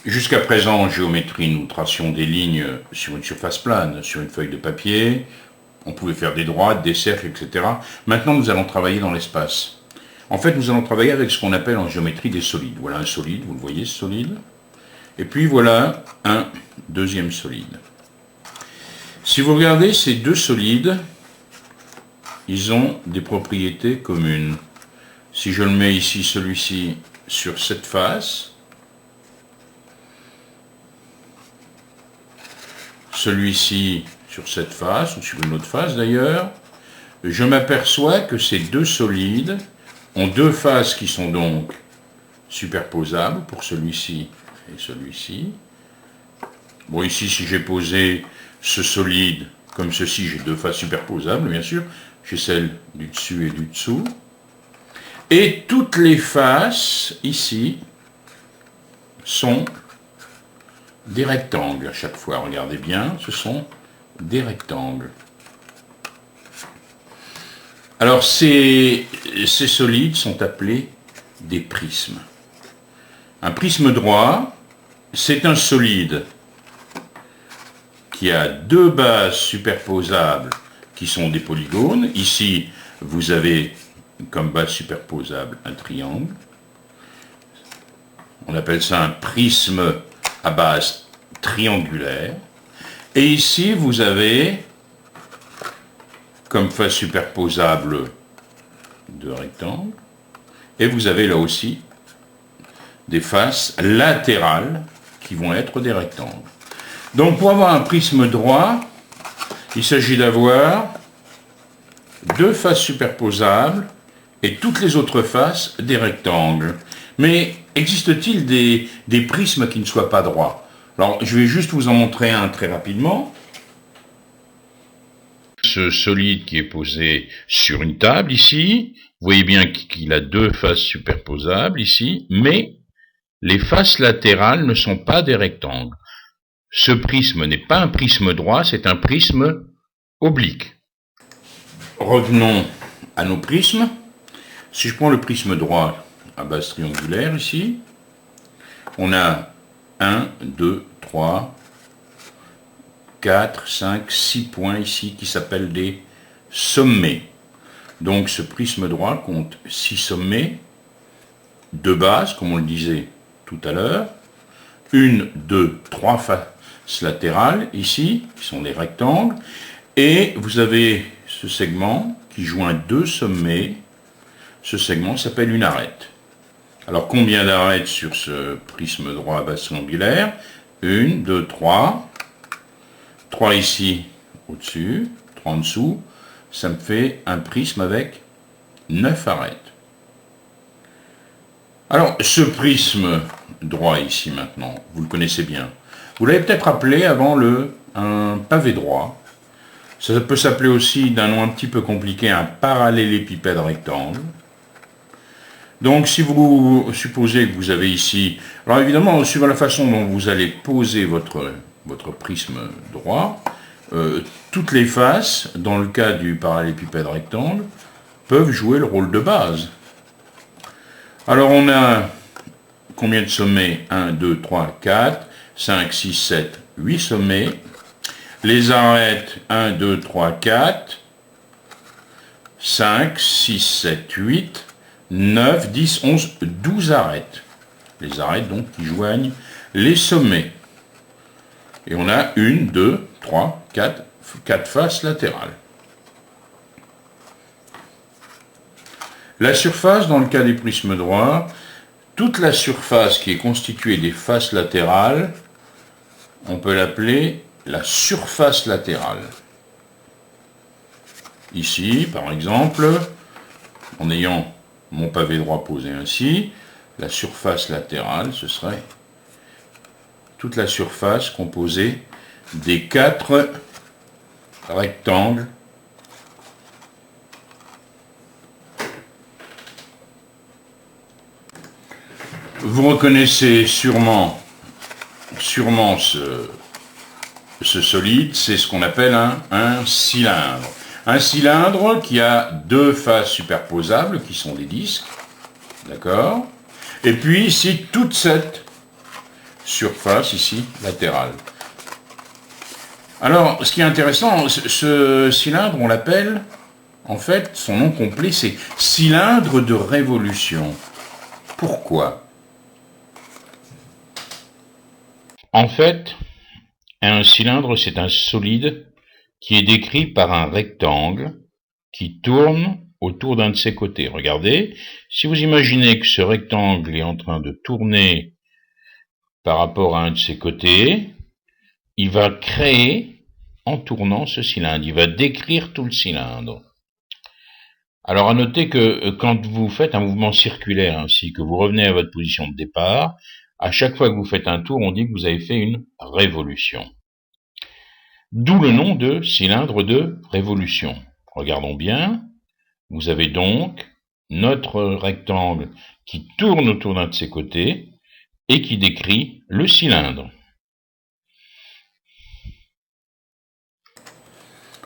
Jusqu'à présent, en géométrie, nous tracions des lignes sur une surface plane, sur une feuille de papier. On pouvait faire des droites, des cercles, etc. Maintenant, nous allons travailler dans l'espace. En fait, nous allons travailler avec ce qu'on appelle en géométrie des solides. Voilà un solide, vous le voyez, ce solide. Et puis voilà un deuxième solide. Si vous regardez ces deux solides, ils ont des propriétés communes. Si je le mets ici, celui-ci, sur cette face, celui-ci sur cette face, ou sur une autre face d'ailleurs, je m'aperçois que ces deux solides ont deux faces qui sont donc superposables pour celui-ci et celui-ci. Bon, ici, si j'ai posé ce solide comme ceci, j'ai deux faces superposables, bien sûr. J'ai celle du dessus et du dessous. Et toutes les faces, ici, sont des rectangles à chaque fois. Regardez bien, ce sont des rectangles. Alors, ces solides sont appelés des prismes. Un prisme droit, c'est un solide qui a deux bases superposables qui sont des polygones. Ici, vous avez comme base superposable un triangle. On appelle ça un prisme à base triangulaire. Et ici, vous avez comme face superposable deux rectangles. Et vous avez là aussi des faces latérales qui vont être des rectangles. Donc pour avoir un prisme droit, il s'agit d'avoir deux faces superposables et toutes les autres faces des rectangles. Mais existe-t-il des prismes qui ne soient pas droits? Alors je vais juste vous en montrer un très rapidement. Ce solide qui est posé sur une table ici, vous voyez bien qu'il a deux faces superposables ici, mais les faces latérales ne sont pas des rectangles. Ce prisme n'est pas un prisme droit, c'est un prisme oblique. Revenons à nos prismes. Si je prends le prisme droit à base triangulaire ici, on a 1, 2, 3, 4, 5, 6 points ici qui s'appellent des sommets. Donc ce prisme droit compte 6 sommets, 2 bases, comme on le disait tout à l'heure, 1, 2, 3 faces latérales ici, qui sont des rectangles, et vous avez ce segment qui joint 2 sommets. Ce segment s'appelle une arête. Alors combien d'arêtes sur ce prisme droit à base triangulaire? 1, 2, 3. 3 ici au-dessus, 3 en dessous. Ça me fait un prisme avec 9 arêtes. Alors ce prisme droit ici maintenant, vous le connaissez bien. Vous l'avez peut-être appelé avant un pavé droit. Ça peut s'appeler aussi d'un nom un petit peu compliqué un parallélépipède rectangle. Donc si vous supposez que vous avez ici, alors évidemment suivant la façon dont vous allez poser votre prisme droit, toutes les faces, dans le cas du parallélépipède rectangle, peuvent jouer le rôle de base. Alors on a combien de sommets? 1, 2, 3, 4, 5, 6, 7, 8 sommets. Les arêtes 1, 2, 3, 4, 5, 6, 7, 8, 9, 10, 11, 12 arêtes. Les arêtes donc qui joignent les sommets. Et on a 1, 2, 3, 4 faces latérales. La surface, dans le cas des prismes droits, toute la surface qui est constituée des faces latérales, on peut l'appeler la surface latérale. Ici, par exemple, en ayant mon pavé droit posé ainsi, la surface latérale, ce serait toute la surface composée des 4 rectangles vous reconnaissez sûrement ce solide, c'est ce qu'on appelle un cylindre. Un cylindre qui a deux faces superposables, qui sont des disques, d'accord? Et puis ici, toute cette surface ici latérale. Alors, ce qui est intéressant, ce cylindre, on l'appelle, en fait, son nom complet, c'est cylindre de révolution. Pourquoi? En fait, un cylindre, c'est un solide qui est décrit par un rectangle qui tourne autour d'un de ses côtés. Regardez, si vous imaginez que ce rectangle est en train de tourner par rapport à un de ses côtés, il va créer, en tournant ce cylindre, il va décrire tout le cylindre. Alors à noter que quand vous faites un mouvement circulaire ainsi, que vous revenez à votre position de départ, à chaque fois que vous faites un tour, on dit que vous avez fait une révolution. D'où le nom de cylindre de révolution. Regardons bien, vous avez donc notre rectangle qui tourne autour d'un de ses côtés et qui décrit le cylindre.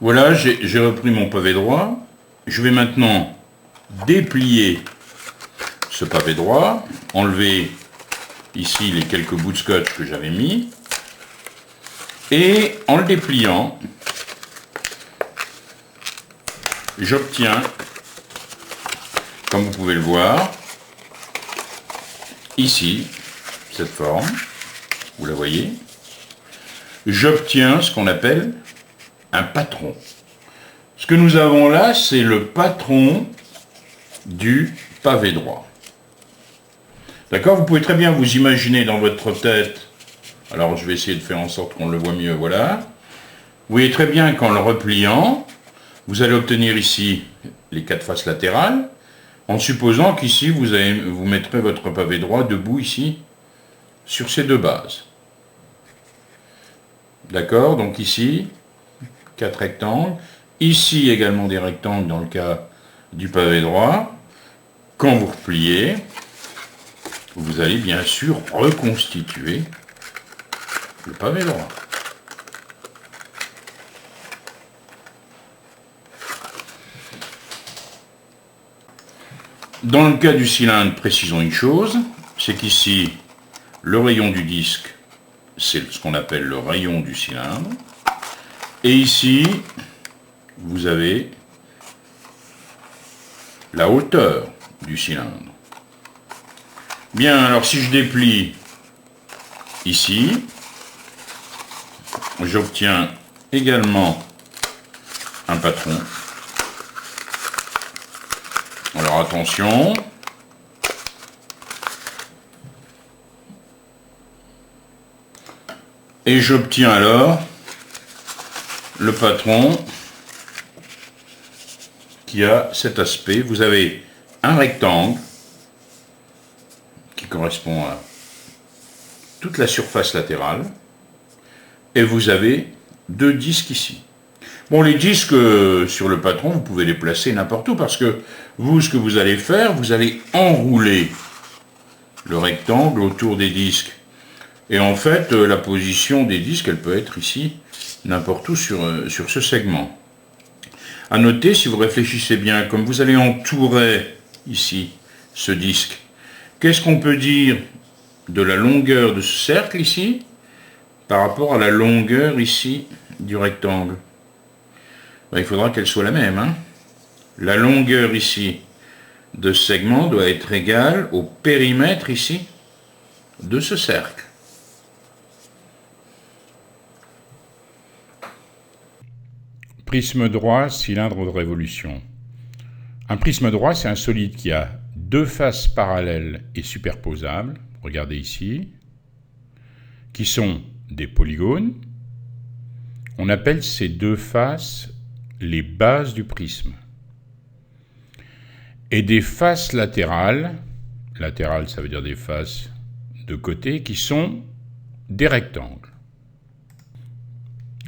Voilà, j'ai repris mon pavé droit. Je vais maintenant déplier ce pavé droit, enlever ici les quelques bouts de scotch que j'avais mis, et en le dépliant, j'obtiens, comme vous pouvez le voir, ici, cette forme, vous la voyez, j'obtiens ce qu'on appelle un patron. Ce que nous avons là, c'est le patron du pavé droit. D'accord? Vous pouvez très bien vous imaginer dans votre tête, alors je vais essayer de faire en sorte qu'on le voit mieux, voilà. Vous voyez très bien qu'en le repliant, vous allez obtenir ici les 4 faces latérales, en supposant qu'ici vous mettrez votre pavé droit debout ici, sur ces 2 bases. D'accord? Donc ici, 4 rectangles. Ici également des rectangles dans le cas du pavé droit. Quand vous repliez, vous allez bien sûr reconstituer le pavé droit. Dans le cas du cylindre, précisons une chose, c'est qu'ici, le rayon du disque, c'est ce qu'on appelle le rayon du cylindre. Et ici, vous avez la hauteur du cylindre. Bien, alors si je déplie ici, j'obtiens également un patron. Alors attention, et j'obtiens alors le patron qui a cet aspect. Vous avez un rectangle qui correspond à toute la surface latérale et vous avez 2 disques ici. Bon, les disques sur le patron, vous pouvez les placer n'importe où parce que vous, ce que vous allez faire, vous allez enrouler le rectangle autour des disques. Et en fait, la position des disques, elle peut être ici, n'importe où sur ce segment. À noter, si vous réfléchissez bien, comme vous allez entourer ici ce disque, qu'est-ce qu'on peut dire de la longueur de ce cercle ici par rapport à la longueur ici du rectangle? Ben, il faudra qu'elle soit la même. Hein. La longueur ici de ce segment doit être égale au périmètre ici de ce cercle. Prisme droit, cylindre de révolution. Un prisme droit, c'est un solide qui a 2 faces parallèles et superposables, regardez ici, qui sont des polygones. On appelle ces 2 faces les bases du prisme. Et des faces latérales, latérales ça veut dire des faces de côté, qui sont des rectangles.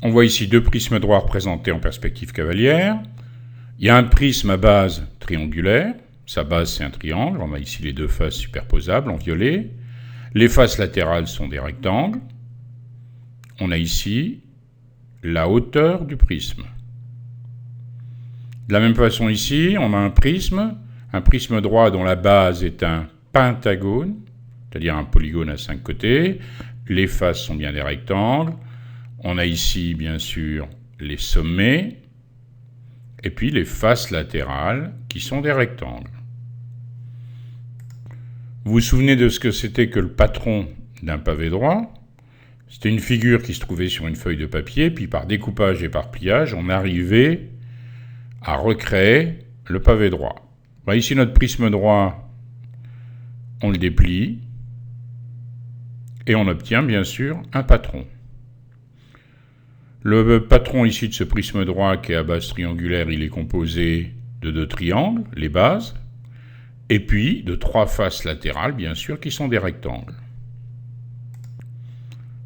On voit ici 2 prismes droits représentés en perspective cavalière. Il y a un prisme à base triangulaire, sa base c'est un triangle, on a ici les 2 faces superposables en violet. Les faces latérales sont des rectangles. On a ici la hauteur du prisme. De la même façon ici, on a un prisme droit dont la base est un pentagone, c'est-à-dire un polygone à 5 côtés. Les faces sont bien des rectangles. On a ici, bien sûr, les sommets, et puis les faces latérales, qui sont des rectangles. Vous vous souvenez de ce que c'était que le patron d'un pavé droit? C'était une figure qui se trouvait sur une feuille de papier, puis par découpage et par pliage, on arrivait à recréer le pavé droit. Ici, notre prisme droit, on le déplie, et on obtient bien sûr un patron. Le patron ici de ce prisme droit qui est à base triangulaire, il est composé de 2 triangles, les bases, et puis de 3 faces latérales, bien sûr, qui sont des rectangles.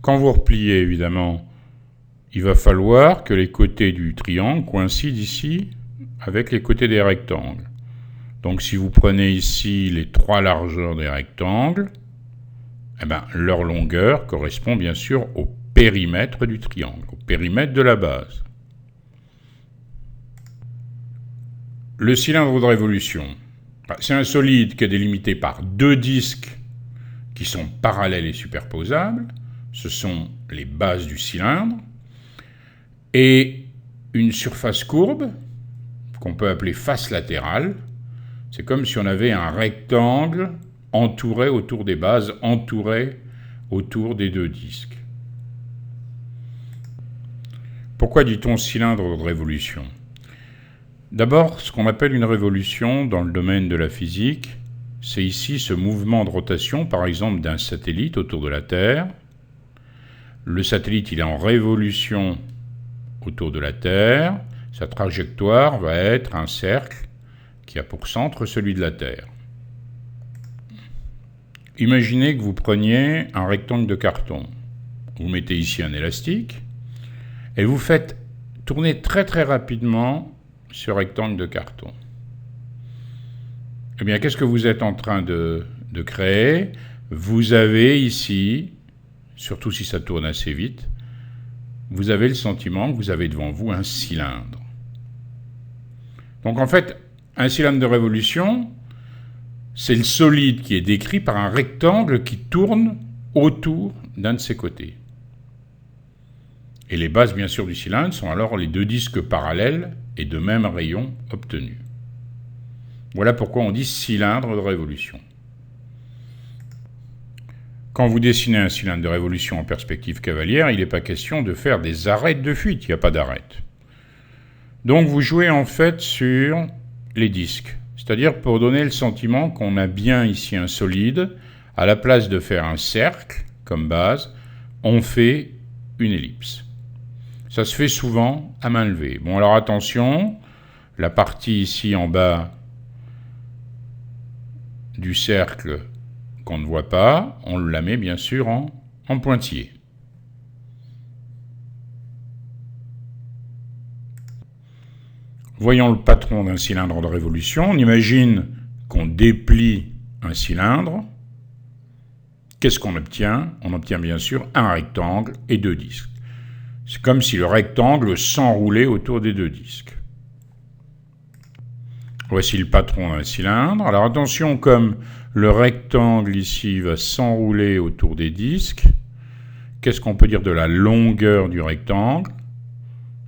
Quand vous repliez, évidemment, il va falloir que les côtés du triangle coïncident ici avec les côtés des rectangles. Donc si vous prenez ici les 3 largeurs des rectangles, leur longueur correspond bien sûr au périmètre du triangle, au périmètre de la base. Le cylindre de révolution, c'est un solide qui est délimité par 2 disques qui sont parallèles et superposables. Ce sont les bases du cylindre. Et une surface courbe, qu'on peut appeler face latérale. C'est comme si on avait un rectangle entouré autour des bases, entouré autour des 2 disques. Pourquoi dit-on cylindre de révolution? D'abord, ce qu'on appelle une révolution dans le domaine de la physique, c'est ici ce mouvement de rotation, par exemple, d'un satellite autour de la Terre. Le satellite, il est en révolution autour de la Terre. Sa trajectoire va être un cercle qui a pour centre celui de la Terre. Imaginez que vous preniez un rectangle de carton. Vous mettez ici un élastique et vous faites tourner très très rapidement ce rectangle de carton. Eh bien, qu'est-ce que vous êtes en train de créer? Vous avez ici, surtout si ça tourne assez vite, vous avez le sentiment que vous avez devant vous un cylindre. Donc en fait, un cylindre de révolution, c'est le solide qui est décrit par un rectangle qui tourne autour d'un de ses côtés. Et les bases, bien sûr, du cylindre sont alors les 2 disques parallèles et de même rayon obtenus. Voilà pourquoi on dit cylindre de révolution. Quand vous dessinez un cylindre de révolution en perspective cavalière, il n'est pas question de faire des arêtes de fuite, il n'y a pas d'arête. Donc vous jouez en fait sur les disques, c'est-à-dire pour donner le sentiment qu'on a bien ici un solide, à la place de faire un cercle comme base, on fait une ellipse. Ça se fait souvent à main levée. Bon, alors attention, la partie ici en bas du cercle qu'on ne voit pas, on la met bien sûr en pointillé. Voyons le patron d'un cylindre de révolution. On imagine qu'on déplie un cylindre. Qu'est-ce qu'on obtient? On obtient bien sûr un rectangle et 2 disques. C'est comme si le rectangle s'enroulait autour des 2 disques. Voici le patron d'un cylindre. Alors attention, comme le rectangle ici va s'enrouler autour des disques, qu'est-ce qu'on peut dire de la longueur du rectangle?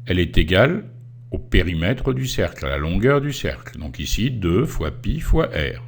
Elle est égale au périmètre du cercle, à la longueur du cercle. Donc ici, 2 fois pi fois r.